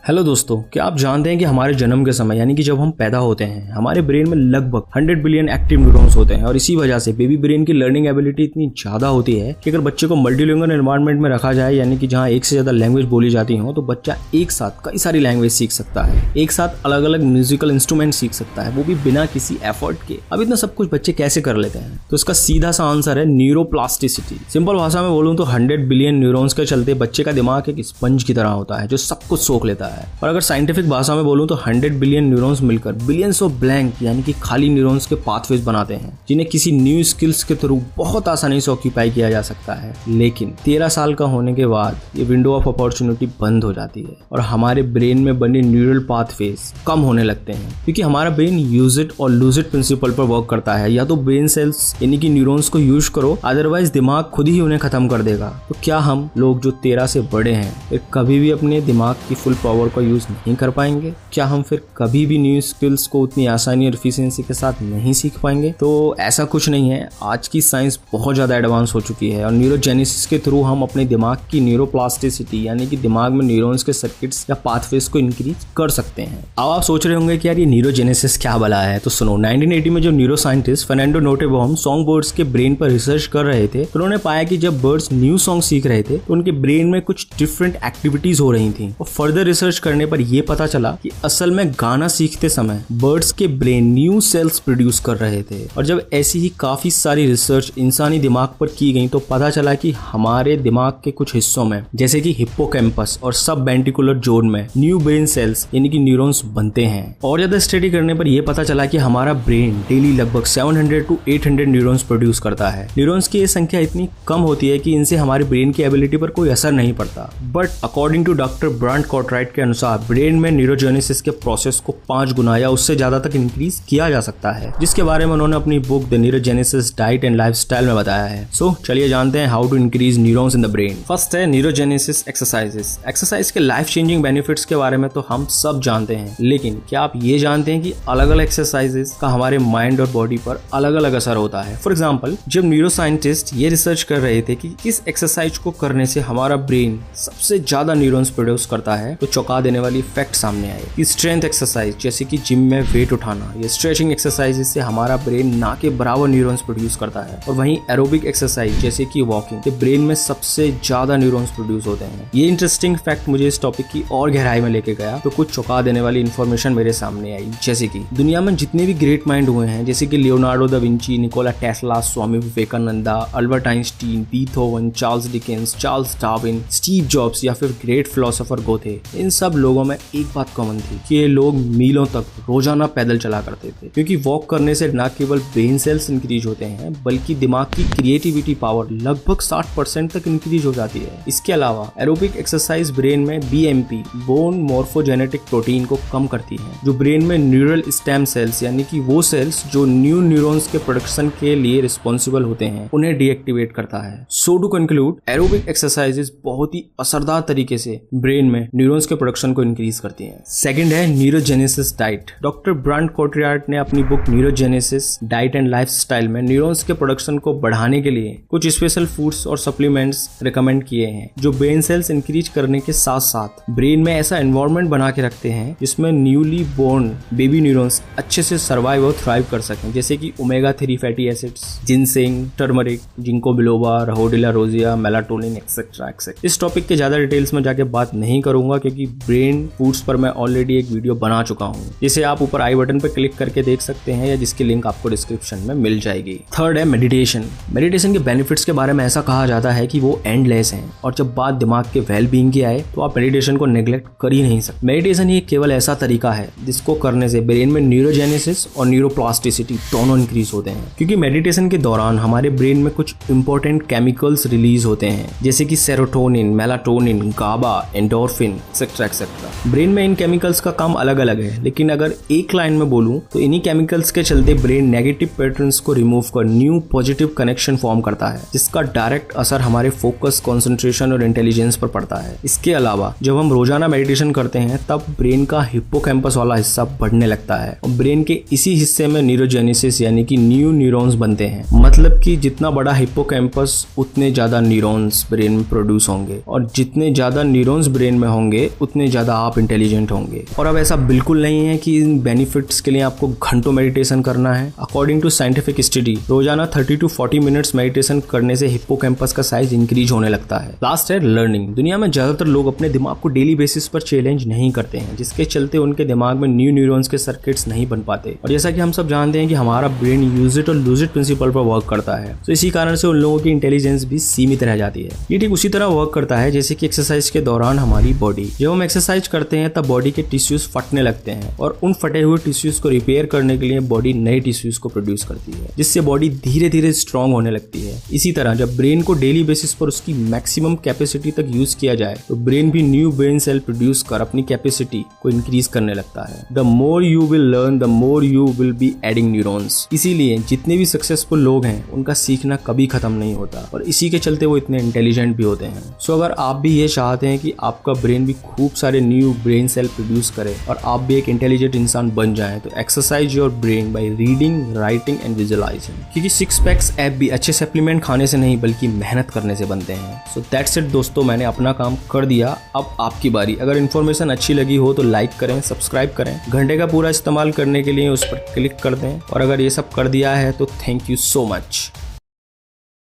Hello दोस्तों, क्या आप जानते हैं कि हमारे जन्म के समय यानी कि जब हम पैदा होते हैं हमारे ब्रेन में लगभग 100 बिलियन एक्टिव न्यूरॉन्स होते हैं और इसी वजह से बेबी ब्रेन की लर्निंग एबिलिटी इतनी ज्यादा होती है कि अगर बच्चे को मल्टीलिंगुअल एनवायरनमेंट में रखा जाए यानी कि जहां एक से ज्यादा लैंग्वेज बोली जाती हो तो बच्चा एक साथ कई सारी लैंग्वेज सीख सकता है, एक साथ अलग अलग म्यूजिकल इंस्ट्रूमेंट सीख सकता है, वो भी बिना किसी एफर्ट के। अब इतना सब कुछ बच्चे कैसे कर लेते हैं? तो इसका सीधा सा आंसर है न्यूरोप्लास्टिसिटी। सिंपल भाषा में बोलूं तो 100 बिलियन न्यूरॉन्स के चलते बच्चे का दिमाग एक स्पंज की तरह होता है जो सब कुछ सोख लेता है। और अगर साइंटिफिक भाषा में बोलूं तो 100 बिलियन न्यूरॉन्स मिलकर बिलियंस ऑफ ब्लैंक यानी कि खाली न्यूरॉन्स के पाथवेज बनाते हैं जिन्हें किसी न्यू स्किल्स के थ्रू बहुत आसानी से ऑक्यूपाई किया जा सकता है। लेकिन 13 साल का होने के बाद ये विंडो ऑफ अपॉर्चुनिटी बंद हो जाती है और हमारे ब्रेन में बने न्यूरल पाथवेज कम होने लगते हैं क्योंकि हमारा ब्रेन यूज इट और लूज इट प्रिंसिपल पर वर्क करता है। या तो ब्रेन सेल्स यानी कि न्यूरॉन्स को यूज करो, अदरवाइज दिमाग खुद ही उन्हें खत्म कर देगा। तो क्या हम लोग जो 13 से बड़े हैं फिर कभी भी अपने दिमाग की फुल पावर का यूज नहीं कर पाएंगे? क्या हम फिर कभी भी न्यू स्किल्स को उतनी आसानी और एफिशिएंसी के साथ नहीं सीख पाएंगे? तो ऐसा कुछ नहीं है। आज की साइंस बहुत ज्यादा एडवांस हो चुकी है और न्यूरोजेनेसिस के थ्रू हम अपने दिमाग की न्यूरोप्लास्टिसिटी यानी कि दिमाग में न्यूरॉन्स के सर्किट्स या पाथवेज को इंक्रीज कर सकते हैं। अब आप सोच रहे होंगे कि यार ये न्यूरोजेनेसिस क्या भला है? तो सुनो, 1980 में जो neuroscientist Fernando Nottebohm songbirds के ब्रेन पर रिसर्च कर रहे थे तो उन्होंने पाया कि जब बर्ड्स न्यू सॉन्ग सीख रहे थे तो उनके ब्रेन में कुछ डिफरेंट एक्टिविटीज हो रही थी। और फर्दर रिसर्च करने पर यह पता चला कि असल में गाना सीखते समय बर्ड्स के ब्रेन न्यू सेल्स प्रोड्यूस कर रहे थे। और जब ऐसी ही काफी सारी रिसर्च इंसानी दिमाग पर की गई तो पता चला कि हमारे दिमाग के कुछ हिस्सों में जैसे कि हिप्पोकैम्पस और सब वेंट्रिकुलर जोन में न्यू ब्रेन सेल्स यानी कि न्यूरॉन्स बनते हैं। और ज्यादा स्टडी करने पर यह पता चला कि हमारा ब्रेन डेली लगभग 700 to 800 न्यूरॉन्स प्रोड्यूस करता है। न्यूरॉन्स की ये संख्या इतनी कम होती है कि इनसे हमारे ब्रेन की एबिलिटी पर कोई असर नहीं पड़ता। But according to doctor Brant Cortright के अनुसार ब्रेन में न्यूरोजेनेसिस के प्रोसेस को 5 गुना या उससे ज्यादा तक इंक्रीज किया जा सकता है, जिसके बारे में उन्होंने अपनी book the neurogenesis diet and lifestyle में बताया है। सो चलिए जानते हैं how to increase neurons in the brain. First है न्यूरोजेनेसिस एक्सरसाइजेस। एक्सरसाइज के लाइफ चेंजिंग बेनिफिट्स के बारे में तो हम सब जानते हैं, लेकिन क्या आप ये जानते हैं कि अलग अलग एक्सरसाइजेस का हमारे माइंड और बॉडी पर अलग अलग असर होता है? फॉर एग्जाम्पल, जब न्यूरो साइंटिस्ट ये रिसर्च कर रहे थे कि किस एक्सरसाइज को करने से हमारा ब्रेन सबसे ज्यादा न्यूरॉन्स प्रोड्यूस करता है तो चौंका देने वाली फैक्ट सामने आए। स्ट्रेंथ एक्सरसाइज जैसे कि जिम में वेट उठाना या स्ट्रेचिंग एक्सरसाइज से हमारा ब्रेन ना के बराबर न्यूरॉन्स प्रोड्यूस करता है। और वहीं एरोबिक एक्सरसाइज जैसे कि वॉकिंग के ब्रेन में सबसे ज्यादा न्यूरॉन्स प्रोड्यूस होते हैं। ये इंटरेस्टिंग फैक्ट मुझे इस टॉपिक की और गहराई में लेके गया तो कुछ चौंका देने वाली इन्फॉर्मेशन मेरे सामने आई। जैसे कि दुनिया में जितने भी ग्रेट माइंड हुए हैं जैसे कि Leonardo da Vinci, Nikola Tesla, Swami Vivekananda, Albert Einstein, Beethoven, Charles Dickens, Charles Darwin, Steve Jobs या फिर ग्रेट फिलोसोफर गोथे, इन सब लोगों में एक बात कॉमन थी कि ये लोग मीलों तक रोजाना पैदल चला करते थे क्योंकि वॉक करने से न केवल ब्रेन सेल्स इंक्रीज होते हैं बल्कि दिमाग की क्रिएटिविटी पावर लगभग 60% तक इंक्रीज हो जाती है। इसके अलावा एरोबिक एक्सरसाइज ब्रेन में BMP बोन मोर्फोजेनेटिक प्रोटीन को कम करती है जो ब्रेन में न्यूरल स्टेम सेल्स यानी कि वो सेल्स जो न्यू न्यूरॉन्स के प्रोडक्शन के लिए रिस्पॉन्सिबल होते हैं उन्हें डीएक्टिवेट करता है। सो टू कंक्लूड, एरोबिक एक्सरसाइजेस बहुत ही असरदार तरीके से ब्रेन में न्यूरॉन्स के प्रोडक्शन को इंक्रीज करती हैं। सेकंड है न्यूरोजेनेसिस डाइट। डॉक्टर ब्रांड कॉर्टराइट ने अपनी book neurogenesis diet and lifestyle में न्यूरॉन्स के प्रोडक्शन को बढ़ाने के लिए कुछ स्पेशल फूड्स और सप्लीमेंट्स रिकमेंड किए हैं जो ब्रेन सेल्स इंक्रीज करने के साथ साथ ब्रेन में ऐसा एनवायरनमेंट बना के रखते हैं जिसमें न्यूली बोर्न बेबी न्यूरॉन्स अच्छे से सर्वाइव और थ्राइव कर सकें, जैसे कि omega 3 fatty acids, ginseng, turmeric, ginkgo biloba, rhodiola rosea, melatonin etcetera etcetera. इस टॉपिक के ज्यादा डिटेल्स में जाके बात नहीं करूंगा क्योंकि ब्रेन फूड्स पर मैं ऑलरेडी एक वीडियो बना चुका हूं जिसे आप ऊपर आई बटन पर क्लिक करके देख सकते हैं या जिसकी लिंक आपको डिस्क्रिप्शन में मिल जाएगी। थर्ड है मेडिटेशन। मेडिटेशन के बेनिफिट्स के बारे में ऐसा कहा जाता है कि वो एंडलेस हैं और जब बात दिमाग के वेल बीइंग की आए तो आप मेडिटेशन को नेग्लेक्ट कर ही नहीं सकते। मेडिटेशन ही केवल ऐसा तरीका है जिसको करने से ब्रेन में न्यूरोजेनेसिस और न्यूरोप्लास्टिसिटी दोनों इंक्रीज होते हैं क्योंकि मेडिटेशन के दौरान हमारे ब्रेन में कुछ इंपॉर्टेंट केमिकल्स रिलीज होते हैं जैसे कि सेरोटोनिन, मेलाटोनिन, गाबा, एंडोर्फिन एक्सेट्रा एक्सेट्रा। ब्रेन में इन केमिकल्स का काम अलग अलग है, लेकिन अगर एक लाइन में बोलूं तो इन्हीं केमिकल्स के चलते ब्रेन नेगेटिव पैटर्न्स को रिमूव कर न्यू पॉजिटिव कनेक्शन फॉर्म करता है जिसका डायरेक्ट असर हमारे फोकस, कंसंट्रेशन और इंटेलिजेंस पर पड़ता है। इसके अलावा जब हम रोजाना मेडिटेशन करते हैं तब ब्रेन का हिप्पोकैम्पस वाला हिस्सा बढ़ने लगता है और ब्रेन के इसी हिस्से में न्यूरोजेनेसिस यानी कि न्यू न्यूरॉन्स बनते हैं। मतलब कि जितना बड़ा हिप्पोकैम्पस उतने ज्यादा न्यूरॉन्स ब्रेन में प्रोड्यूस होंगे और जितने ज्यादा न्यूरॉन्स ब्रेन में होंगे उतने ज़्यादा आप इंटेलिजेंट होंगे। और अब ऐसा बिल्कुल नहीं है कि इन बेनिफिट्स के लिए आपको घंटों मेडिटेशन करना है। अकॉर्डिंग टू साइंटिफिक स्टडी रोजाना 30 to 40 मिनट्स मेडिटेशन करने से हिप्पोकैम्पस का साइज इंक्रीज होने लगता है। लास्ट है लर्निंग। दुनिया में ज्यादातर लोग अपने दिमाग को डेली बेसिस पर चैलेंज नहीं करते हैं, जिसके चलते उनके दिमाग में न्यू न्यूरॉन्स के सर्किट्स नहीं बन पाते। और जैसा कि हम सब जानते हैं कि हमारा ब्रेन यूज इट और लूज इट प्रिंसिपल पर वर्क करता है, तो इसी कारण से उन लोगों की इंटेलिजेंस भी सीमित रह जाती है। ये ठीक उसी तरह वर्क करता है जैसे कि एक्सरसाइज के दौरान हमारी बॉडी, जब हम एक्सरसाइज करते हैं तब बॉडी के टिश्यूज फटने लगते हैं और उन फटे हुए टिश्यूज को रिपेयर करने के लिए बॉडी नए टिश्यूज को प्रोड्यूस करती है, जिससे बॉडी धीरे धीरे स्ट्रांग होने लगती है। इसी तरह जब ब्रेन को डेली बेसिस पर उसकी मैक्सिमम कैपेसिटी तक यूज किया जाए तो ब्रेन भी न्यू ब्रेन सेल प्रोड्यूस कर अपनी कैपेसिटी को इंक्रीज करने लगता है। The more you will learn the more you will be adding neurons. इसीलिए जितने भी सक्सेसफुल लोग हैं उनका सीखना कभी खत्म नहीं होता और इसी के चलते वो इतने इंटेलिजेंट भी होते हैं। सो अगर आप भी ये चाहते हैं कि आपका ब्रेन भी खूब सारे न्यू ब्रेन सेल प्रोड्यूस करे और आप भी एक इंटेलिजेंट इंसान बन जाएं, तो exercise your brain by reading, writing and visualising. क्योंकि सिक्स पैक्स ऐप भी अच्छे सप्लीमेंट खाने से नहीं बल्कि मेहनत करने से बनते हैं। सो दैट्स इट दोस्तों, मैंने अपना काम कर दिया, अब आपकी बारी। अगर इन्फॉर्मेशन अच्छी लगी हो तो लाइक करें, सब्सक्राइब करें, घंटे का पूरा इस्तेमाल करने के लिए उस पर क्लिक कर दें और अगर ये सब कर दिया है तो थैंक यू सो मच।